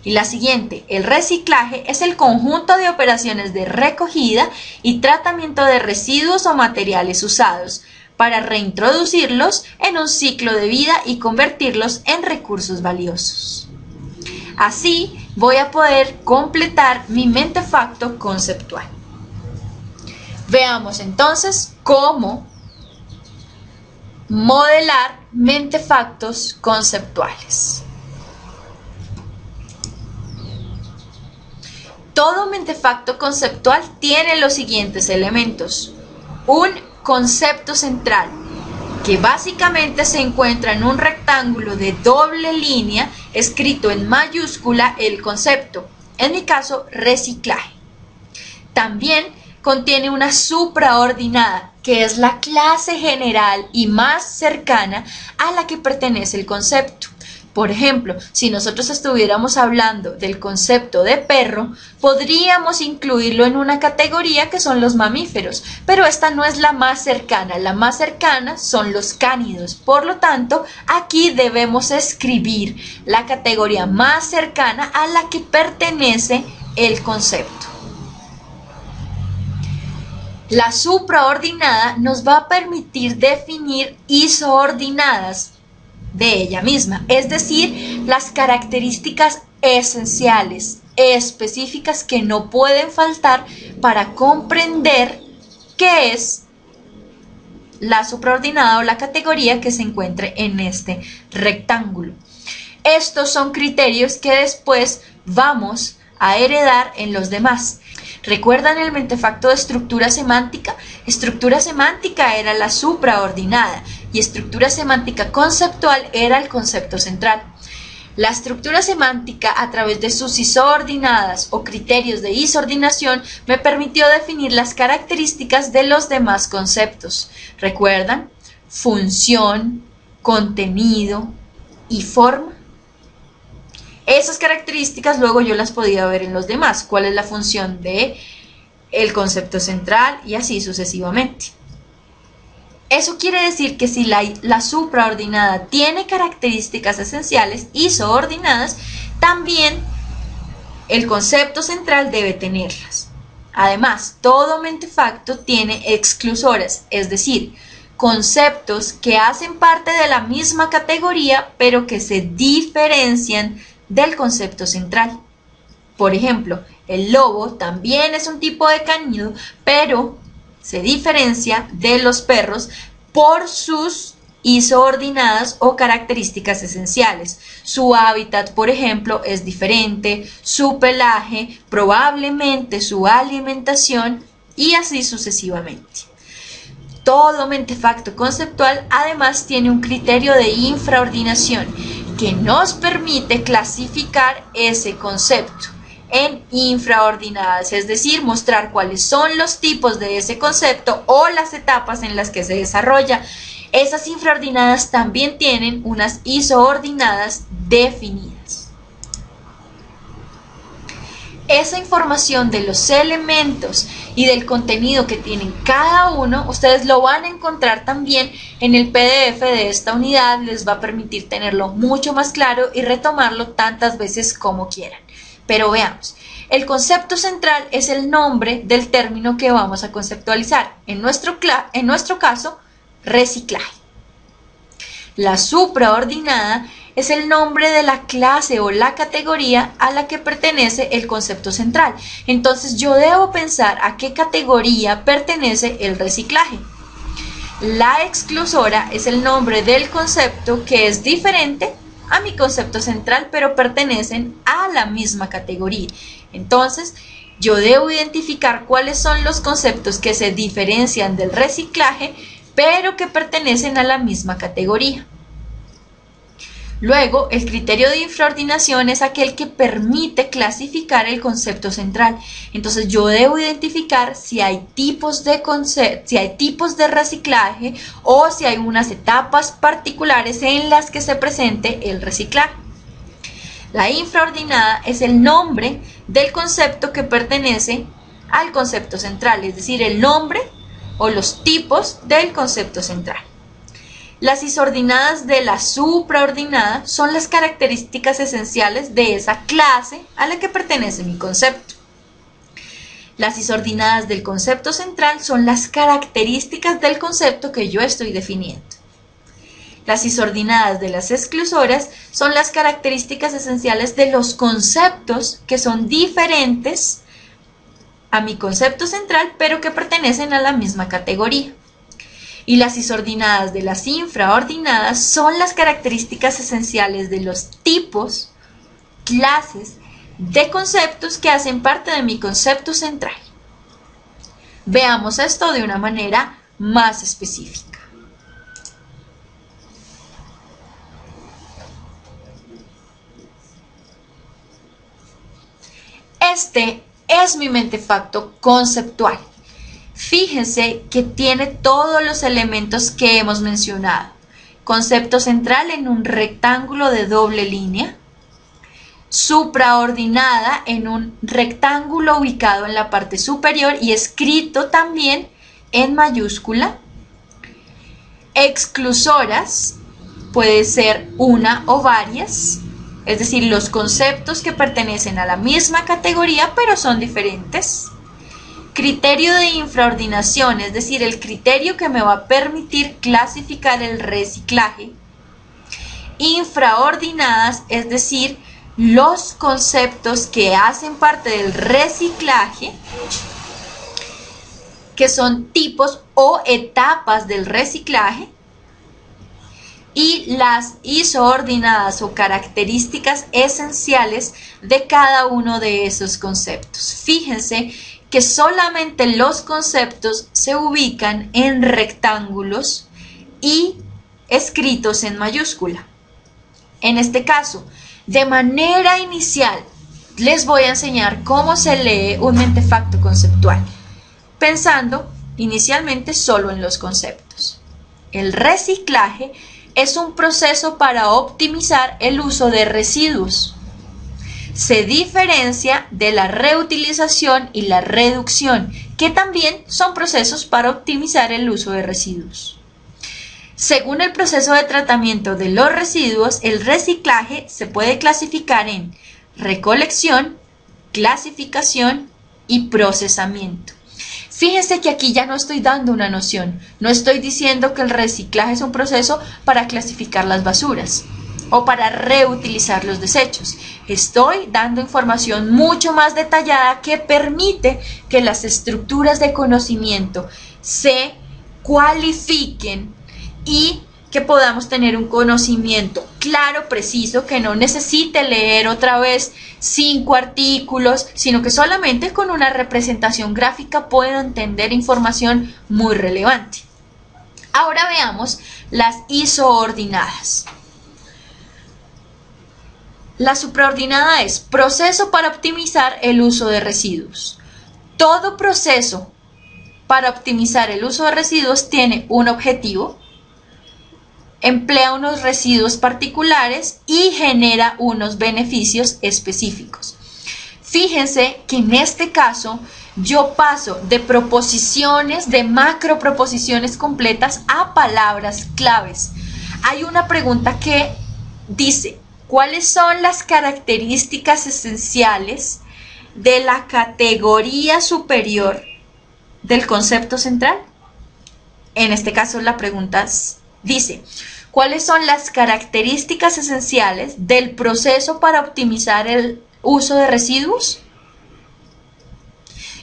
Y la siguiente, el reciclaje es el conjunto de operaciones de recogida y tratamiento de residuos o materiales usados para reintroducirlos en un ciclo de vida y convertirlos en recursos valiosos. Así voy a poder completar mi mentefacto conceptual. Veamos entonces cómo modelar mentefactos conceptuales. Todo mentefacto conceptual tiene los siguientes elementos. Un concepto central, que básicamente se encuentra en un rectángulo de doble línea, escrito en mayúscula el concepto, en mi caso, reciclaje. También contiene una supraordinada, que es la clase general y más cercana a la que pertenece el concepto. Por ejemplo, si nosotros estuviéramos hablando del concepto de perro, podríamos incluirlo en una categoría que son los mamíferos, pero esta no es la más cercana son los cánidos. Por lo tanto, aquí debemos escribir la categoría más cercana a la que pertenece el concepto. La supraordinada nos va a permitir definir isoordinadas de ella misma, es decir, las características esenciales, específicas que no pueden faltar para comprender qué es la supraordinada o la categoría que se encuentre en este rectángulo. Estos son criterios que después vamos a heredar en los demás. ¿Recuerdan el mentefacto de estructura semántica? Estructura semántica era la supraordinada y estructura semántica conceptual era el concepto central. La estructura semántica, a través de sus isoordinadas o criterios de isordinación, me permitió definir las características de los demás conceptos. ¿Recuerdan? Función, contenido y forma. Esas características luego yo las podía ver en los demás. ¿Cuál es la función de el concepto central? Y así sucesivamente. Eso quiere decir que si la supraordinada tiene características esenciales isoordinadas, también el concepto central debe tenerlas. Además, todo mentefacto tiene exclusoras, es decir, conceptos que hacen parte de la misma categoría, pero que se diferencian del concepto central. Por ejemplo, el lobo también es un tipo de cánido, pero se diferencia de los perros por sus isoordinadas o características esenciales. Su hábitat, por ejemplo, es diferente, su pelaje, probablemente su alimentación y así sucesivamente. Todo mentefacto conceptual además tiene un criterio de infraordinación que nos permite clasificar ese concepto en infraordinadas, es decir, mostrar cuáles son los tipos de ese concepto o las etapas en las que se desarrolla. Esas infraordinadas también tienen unas isoordinadas definidas. Esa información de los elementos y del contenido que tienen cada uno, ustedes lo van a encontrar también en el PDF de esta unidad. Les va a permitir tenerlo mucho más claro y retomarlo tantas veces como quieran. Pero veamos, el concepto central es el nombre del término que vamos a conceptualizar. En nuestro caso, reciclaje. La supraordinada es el nombre de la clase o la categoría a la que pertenece el concepto central. Entonces yo debo pensar a qué categoría pertenece el reciclaje. La exclusora es el nombre del concepto que es diferente a mi concepto central, pero pertenecen a la misma categoría. Entonces, yo debo identificar cuáles son los conceptos que se diferencian del reciclaje, pero que pertenecen a la misma categoría. Luego, el criterio de infraordinación es aquel que permite clasificar el concepto central. Entonces, yo debo identificar si hay tipos de reciclaje o si hay unas etapas particulares en las que se presente el reciclaje. La infraordinada es el nombre del concepto que pertenece al concepto central, es decir, el nombre o los tipos del concepto central. Las isordinadas de la supraordinada son las características esenciales de esa clase a la que pertenece mi concepto. Las isordinadas del concepto central son las características del concepto que yo estoy definiendo. Las isordinadas de las exclusoras son las características esenciales de los conceptos que son diferentes a mi concepto central, pero que pertenecen a la misma categoría. Y las isordinadas de las infraordinadas son las características esenciales de los tipos, clases, de conceptos que hacen parte de mi concepto central. Veamos esto de una manera más específica. Este es mi mentefacto conceptual. Fíjense que tiene todos los elementos que hemos mencionado. Concepto central en un rectángulo de doble línea. Supraordinada en un rectángulo ubicado en la parte superior y escrito también en mayúscula. Exclusoras, puede ser una o varias, es decir, los conceptos que pertenecen a la misma categoría pero son diferentes. Criterio de infraordinación, es decir, el criterio que me va a permitir clasificar el reciclaje. Infraordinadas, es decir, los conceptos que hacen parte del reciclaje, que son tipos o etapas del reciclaje. Y las isoordinadas o características esenciales de cada uno de esos conceptos. Fíjense que solamente los conceptos se ubican en rectángulos y escritos en mayúscula. En este caso, de manera inicial, les voy a enseñar cómo se lee un mentefacto conceptual, pensando inicialmente solo en los conceptos. El reciclaje es un proceso para optimizar el uso de residuos. Se diferencia de la reutilización y la reducción, que también son procesos para optimizar el uso de residuos. Según el proceso de tratamiento de los residuos, el reciclaje se puede clasificar en recolección, clasificación y procesamiento. Fíjense que aquí ya no estoy dando una noción, no estoy diciendo que el reciclaje es un proceso para clasificar las basuras o para reutilizar los desechos. Estoy dando información mucho más detallada que permite que las estructuras de conocimiento se cualifiquen y que podamos tener un conocimiento claro, preciso, que no necesite leer otra vez 5 artículos, sino que solamente con una representación gráfica pueda entender información muy relevante. Ahora veamos las isoordinadas. La supraordinada es proceso para optimizar el uso de residuos. Todo proceso para optimizar el uso de residuos tiene un objetivo, emplea unos residuos particulares y genera unos beneficios específicos. Fíjense que en este caso yo paso de proposiciones, de macroproposiciones completas a palabras claves. Hay una pregunta que dice, ¿cuáles son las características esenciales de la categoría superior del concepto central? En este caso la pregunta dice, ¿cuáles son las características esenciales del proceso para optimizar el uso de residuos?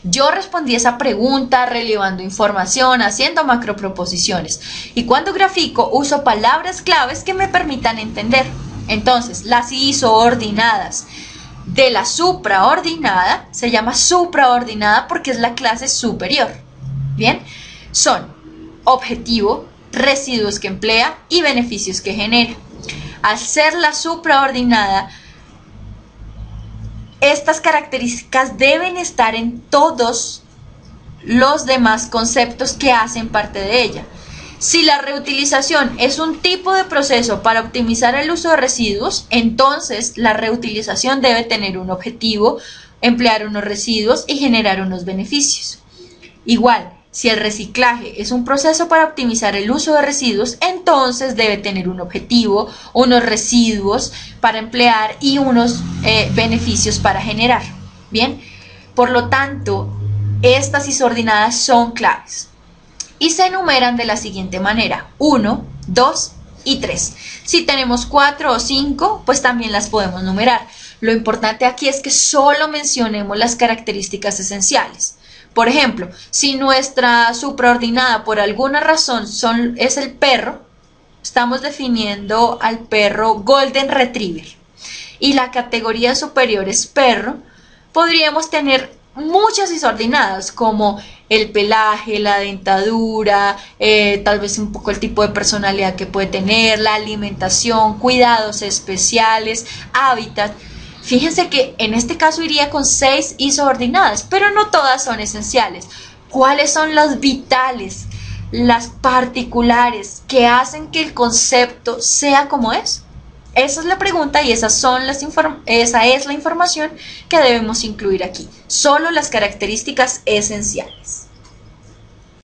Yo respondí esa pregunta relevando información, haciendo macroproposiciones, y cuando grafico uso palabras claves que me permitan entender. Entonces, las isoordinadas de la supraordinada, se llama supraordinada porque es la clase superior. Bien, son objetivo, residuos que emplea y beneficios que genera. Al ser la supraordinada, estas características deben estar en todos los demás conceptos que hacen parte de ella. Si la reutilización es un tipo de proceso para optimizar el uso de residuos, entonces la reutilización debe tener un objetivo, emplear unos residuos y generar unos beneficios. Igual, Si el reciclaje es un proceso para optimizar el uso de residuos, entonces debe tener un objetivo, unos residuos para emplear y unos beneficios para generar. Bien, por lo tanto, estas isordinadas son claves y se enumeran de la siguiente manera: 1, 2 y 3. Si tenemos 4 o 5, pues también las podemos numerar. Lo importante aquí es que solo mencionemos las características esenciales. Por ejemplo, si nuestra supraordinada por alguna razón es el perro, estamos definiendo al perro Golden Retriever y la categoría superior es perro, podríamos tener muchas isordinadas como el pelaje, la dentadura, tal vez un poco el tipo de personalidad que puede tener, la alimentación, cuidados especiales, hábitat. Fíjense que en este caso iría con 6 isordinadas, pero no todas son esenciales. ¿Cuáles son las vitales, las particulares que hacen que el concepto sea como es? Esa es la pregunta y esa es la información que debemos incluir aquí. Solo las características esenciales.